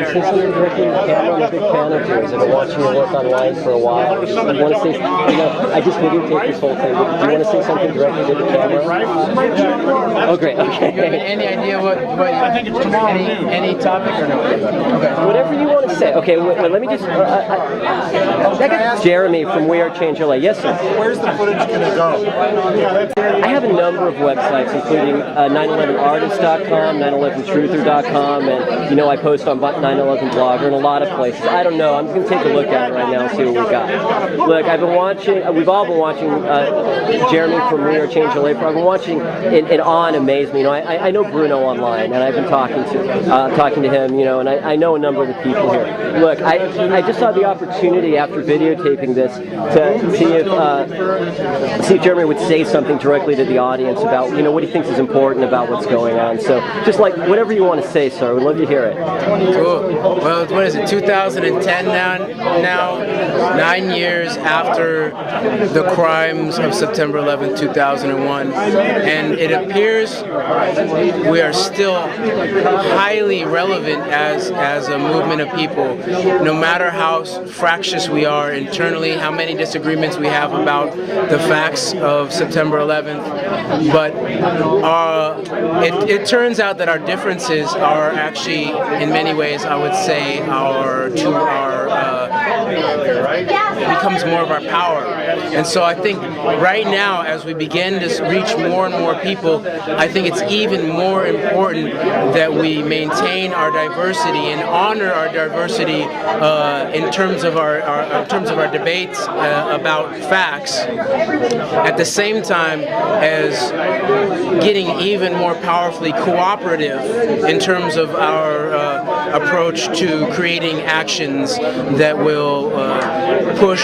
say something directly to the camera? I'm a big fan of yours. I've been watching your work online for a while. Do you want to say, I just videotaped this whole thing. Do you want to say something directly to the camera? Oh, great. Okay. Do you have any idea what any topic or no? Okay. Whatever you want to say. Okay, wait, let me just. Jeremy from We Are Change LA. Yes, sir. Where's the footage going to go? I have a number of websites, including 911artist.com, 911truther.com, and I post on 911 Blogger and a lot of places. I don't know. I'm just going to take a look at it right now and see what we got. Look, I've been watching. We've all been watching Jeremy from We Are Change LA. I've been watching, and awe and amaze me. I know Bruno online, and I've been talking to him. And I know a number of the people here. Look, I just saw the opportunity after videotaping this to see if Jeremy would say something directly to the audience about what he thinks is important about what's going on. So just like whatever you want to say, sir. We'd love to hear it. Cool. Well, what is it? 2010 now, 9 years after the crimes of September 11, 2001, and it appears we are still highly relevant as a movement of people, no matter how fractious we are internally, how many disagreements we have about the facts of September 11th, but it turns out that our differences are actually, in many ways, I would say, becomes more of our power. And so I think right now, as we begin to reach more and more people, I think it's even more important that we maintain our diversity and honor our diversity in terms of our debates about facts, at the same time as getting even more powerfully cooperative in terms of our approach to creating actions that will push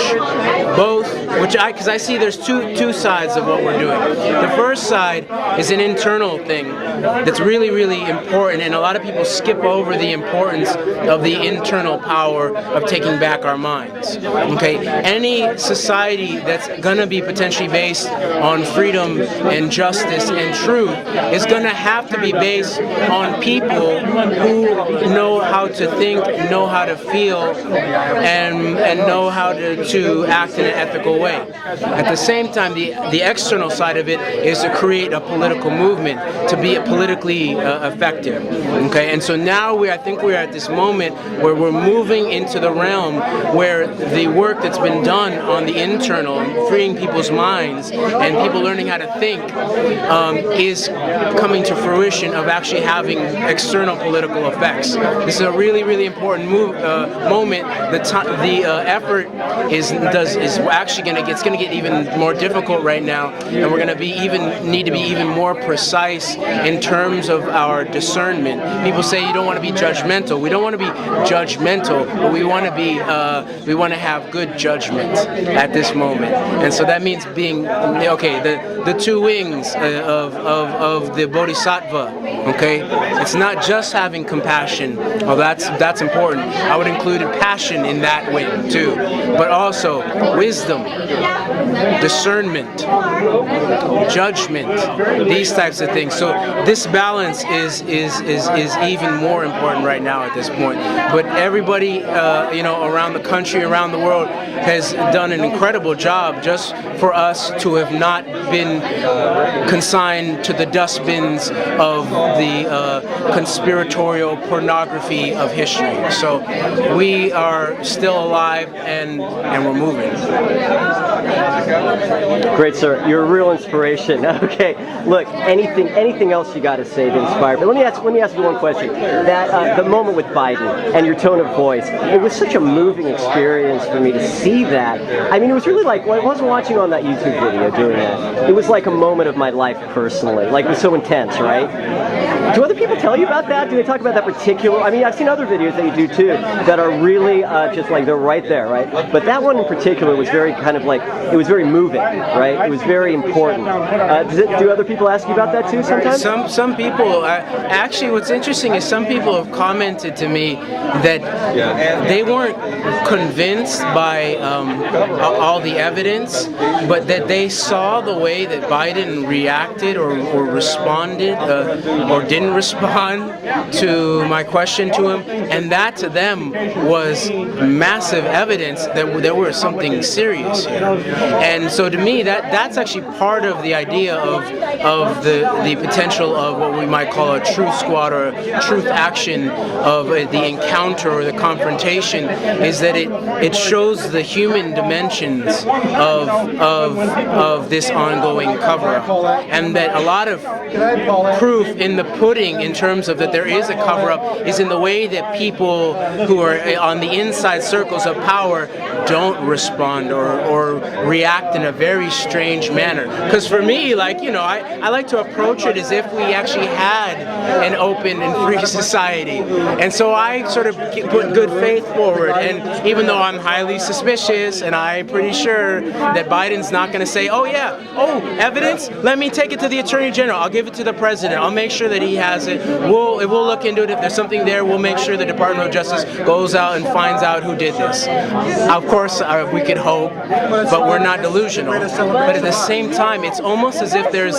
both, because I see there's two sides of what we're doing. The first side is an internal thing that's really, really important, and a lot of people skip over the importance of the internal power of taking back our minds. Okay, any society that's going to be potentially based on freedom and justice and truth is going to have to be based on people who know how to think, know how to feel, and know how to act in an ethical way. At the same time, the external side of it is to create a political movement, to be politically effective. Okay, and so now I think we're at this moment where we're moving into the realm where the work that's been done on the internal, freeing people's minds and people learning how to think, is coming to fruition of actually having external political effects. This is a really, really important moment. The effort is actually going to get even more difficult right now, and we're going to need to be even more precise in terms of our discernment. People say you don't want to be judgmental. We don't want to be judgmental, but we want to have good judgment at this moment. And so that means being the two wings of the bodhisattva. Okay, it's not just having compassion. Oh, that's important. I would include passion in that wing too, but also wisdom, discernment, judgment, these types of things. So this balance is even more important right now at this point. But everybody, around the country, around the world, has done an incredible job just for us to have not been consigned to the dustbins of the conspiratorial pornography of history. So we are still alive and we're moving. Great, sir. You're a real inspiration. Okay, look, anything else you got to say to inspire? But let me ask you one question. That the moment with Biden and your tone of voice, it was such a moving experience for me to see that. I mean, it was really like, I wasn't watching on that YouTube video doing that. It was like a moment of my life personally. Like, it was so intense, right? Do other people tell you about that? Do they talk about that particular? I mean, I've seen other videos that you do too that are really just like they're right there, right? But that one in particular was very kind of like, it was very moving, right? It was very important. Do other people ask you about that too sometimes? Some people, actually what's interesting is some people have commented to me that they weren't convinced by all the evidence, but that they saw the way that Biden reacted or responded or didn't respond to my question attention to him, and that to them was massive evidence that there was something serious here. And so to me, that's actually part of the idea of the potential of what we might call a truth squad or a truth action of the encounter or the confrontation, is that it shows the human dimensions of this ongoing cover-up, and that a lot of proof in the pudding in terms of that there is a cover-up is in the way that people who are on the inside circles of power don't respond or react in a very strange manner. Because for me, like, you know, I like to approach it as if we actually had an open and free society. And so I sort of put good faith forward. And even though I'm highly suspicious, and I'm pretty sure that Biden's not going to say, oh yeah, evidence, let me take it to the Attorney General, I'll give it to the President, I'll make sure that he has it, we'll look into it, if there's something there, we'll make sure the Department of Justice goes out and finds out who did this. Of course, we could hope, but we're not delusional. But at the same time, it's almost as if there's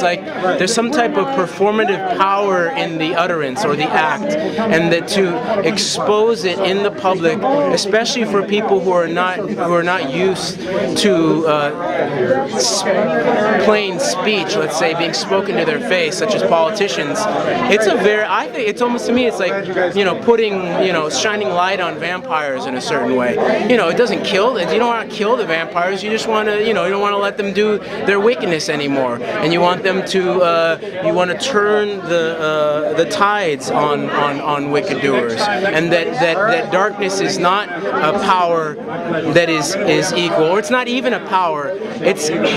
some type of performative power in the utterance or the act, and that to expose it in the public, especially for people who are not used to plain speech, let's say, being spoken to their face, such as politicians, I think it's almost, to me, it's like, you know, putting, you know, shining light on vampires in a certain way. You know, it doesn't kill, you don't want to kill the vampires, you just want to, you know, you don't want to let them do their wickedness anymore, and you want them to, you want to turn the tides on wicked doers, and that darkness is not a power that is equal, or it's not even a power.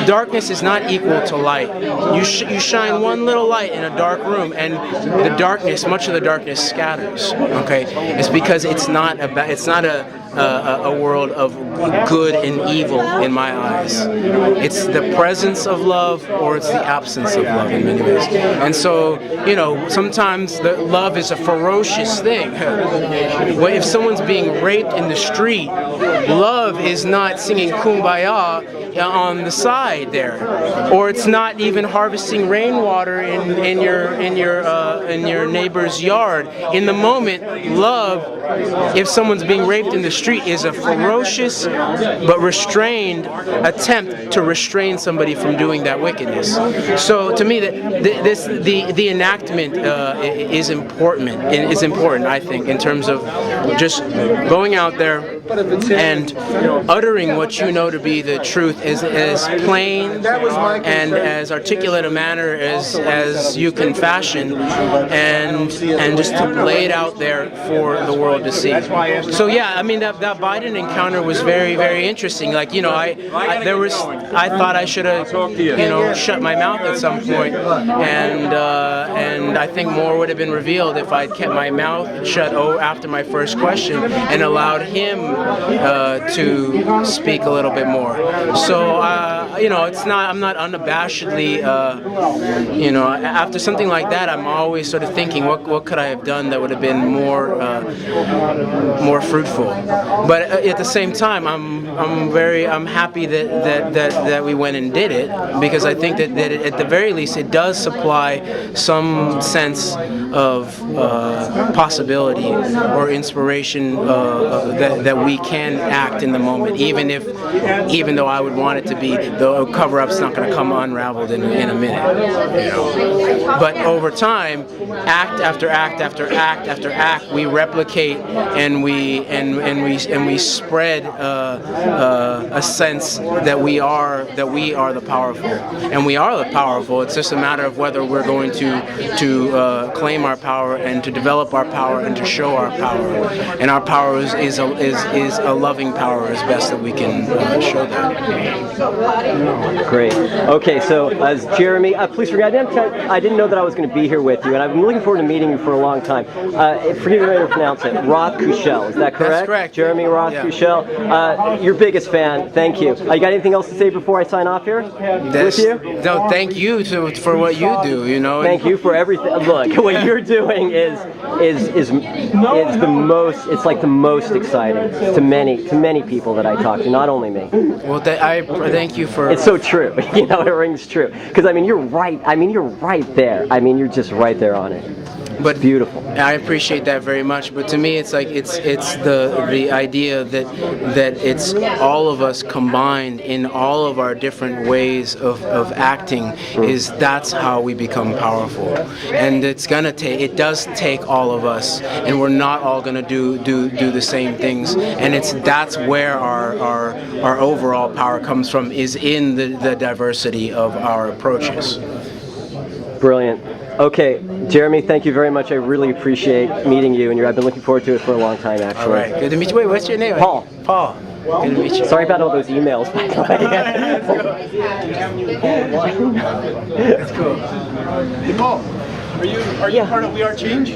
Darkness is not equal to light. You shine one little light in a dark room, and the darkness, much of the darkness, scatters. Okay, it's because it's not a world of good and evil in my eyes. It's the presence of love, or it's the absence of love in many ways. And so, you know, sometimes the love is a ferocious thing. If someone's being raped in the street, love is not singing Kumbaya on the side there, or it's not even harvesting rainwater in your neighbor's yard. In the moment, love, if someone's being raped in the street, is a ferocious but restrained attempt to restrain somebody from doing that wickedness. So to me, the enactment is important. Is important, I think, in terms of just going out there and uttering what you know to be the truth as plain and as articulate a manner as you can fashion, and just to lay it out there for the world to see. So yeah, I mean, that Biden encounter was very, very interesting. Like, you know, I thought I should have, you know, shut my mouth at some point, and I think more would have been revealed if I'd kept my mouth shut after my first question and allowed him to speak a little bit more. So you know, I'm not unabashedly, you know, after something like that, I'm always sort of thinking, what could I have done that would have been more fruitful. But at the same time, I'm happy that we went and did it, because I think that at the very least it does supply some sense of possibility or inspiration that we can act in the moment, even though I would want it to be, the cover-up's not going to come unraveled in a minute, you know. But over time, act after act after act after act, we replicate and we spread a sense that we are the powerful, and we are the powerful. It's just a matter of whether we're going to claim our power and to develop our power and to show our power. And our power is a loving power as best that we can show that. Great. Okay, so as Jeremy, please forgive me, I didn't know that I was going to be here with you, and I've been looking forward to meeting you for a long time. Forgive me if I pronounce it. Rothe-Kushel, is that correct? That's correct. Jeremy Rothe-Kushel, your biggest fan. Thank you. You got anything else to say before I sign off here with you? No, thank you for what you do. You know. Thank you for everything. Look, what you're doing is the most. It's like the most exciting to many people that I talk to, not only me. Well, I thank you for. It's so true. You know, it rings true. Because I mean, you're right. I mean, you're right there. I mean, you're just right there on it. But beautiful. I appreciate that very much. But to me, it's like it's the idea that it's all of us combined in all of our different ways of acting. That's how we become powerful. And it does take all of us, and we're not all gonna do the same things. And that's where our overall power comes from, is in the diversity of our approaches. Brilliant. Okay, Jeremy, thank you very much. I really appreciate meeting you, and I've been looking forward to it for a long time, actually. All right, good to meet you. Wait, what's your name? Paul. Paul. Good to meet you. Sorry about all those emails, by the way. That's cool. Hey, Paul, are you part of We Are Change?